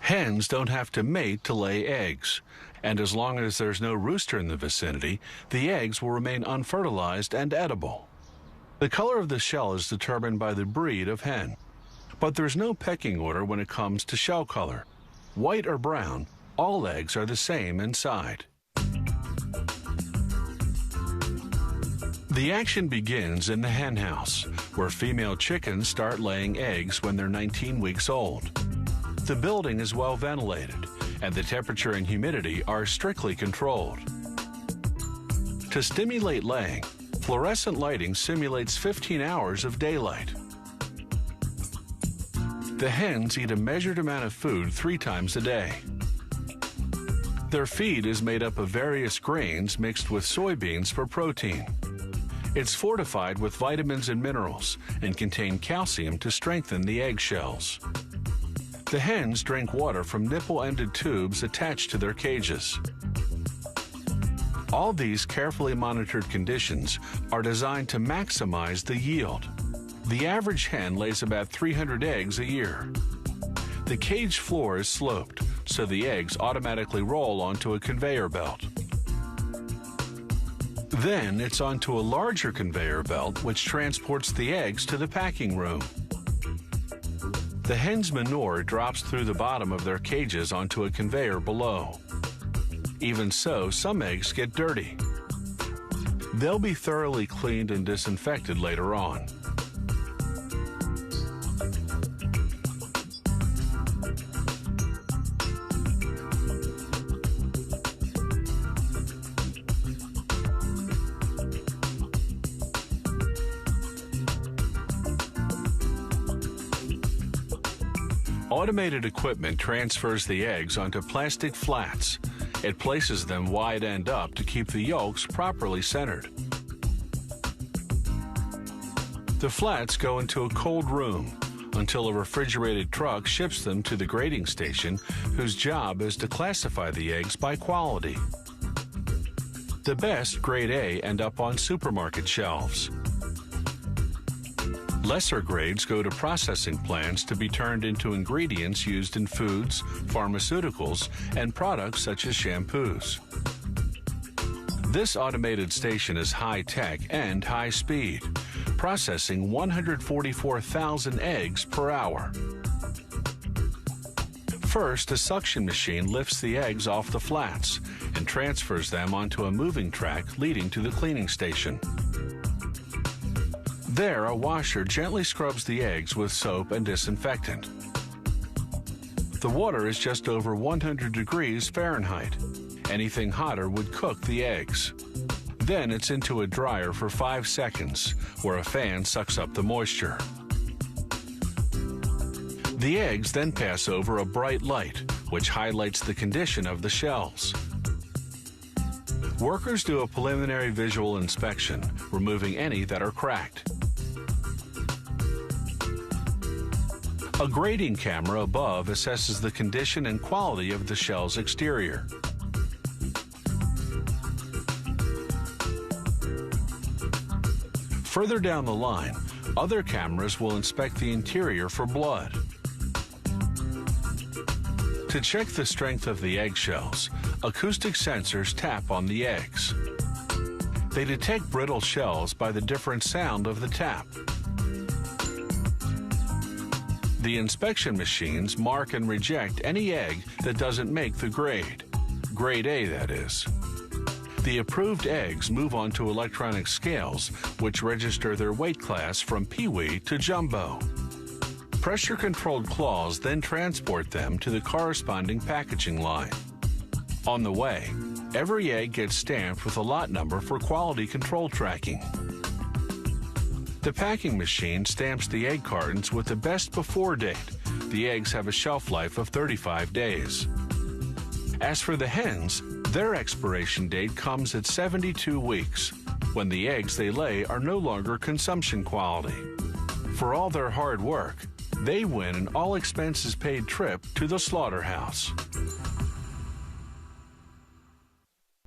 Hens don't have to mate to lay eggs, and as long as there's no rooster in the vicinity, the eggs will remain unfertilized and edible. The color of the shell is determined by the breed of hen, but there's no pecking order when it comes to shell color. White or brown, all eggs are the same inside. The action begins in the hen house, where female chickens start laying eggs when they're 19 weeks old. The building is well ventilated, and the temperature and humidity are strictly controlled. To stimulate laying, fluorescent lighting simulates 15 hours of daylight. The hens eat a measured amount of food 3 times a day. Their feed is made up of various grains mixed with soybeans for protein. It's fortified with vitamins and minerals and contains calcium to strengthen the eggshells. The hens drink water from nipple-ended tubes attached to their cages. All these carefully monitored conditions are designed to maximize the yield. The average hen lays about 300 eggs a year. The cage floor is sloped, so the eggs automatically roll onto a conveyor belt. Then it's onto a larger conveyor belt which transports the eggs to the packing room. The hen's manure drops through the bottom of their cages onto a conveyor below. Even so, some eggs get dirty. They'll be thoroughly cleaned and disinfected later on. Automated equipment transfers the eggs onto plastic flats. It places them wide end up to keep the yolks properly centered. The flats go into a cold room until a refrigerated truck ships them to the grading station, whose job is to classify the eggs by quality. The best, grade A, end up on supermarket shelves. Lesser grades go to processing plants to be turned into ingredients used in foods, pharmaceuticals, and products such as shampoos. This automated station is high-tech and high-speed, processing 144,000 eggs per hour. First, a suction machine lifts the eggs off the flats and transfers them onto a moving track leading to the cleaning station. There, a washer gently scrubs the eggs with soap and disinfectant. The water is just over 100 degrees Fahrenheit. Anything hotter would cook the eggs. Then it's into a dryer for 5 seconds, where a fan sucks up the moisture. The eggs then pass over a bright light, which highlights the condition of the shells. Workers do a preliminary visual inspection, removing any that are cracked. A grading camera above assesses the condition and quality of the shell's exterior. Further down the line, other cameras will inspect the interior for blood. To check the strength of the eggshells, acoustic sensors tap on the eggs. They detect brittle shells by the different sound of the tap. The inspection machines mark and reject any egg that doesn't make the grade. Grade A, that is. The approved eggs move on to electronic scales, which register their weight class from peewee to jumbo. Pressure-controlled claws then transport them to the corresponding packaging line. On the way, every egg gets stamped with a lot number for quality control tracking. The packing machine stamps the egg cartons with the best before date. The eggs have a shelf life of 35 days. As for the hens, their expiration date comes at 72 weeks, when the eggs they lay are no longer consumption quality. For all their hard work, they win an all-expenses-paid trip to the slaughterhouse.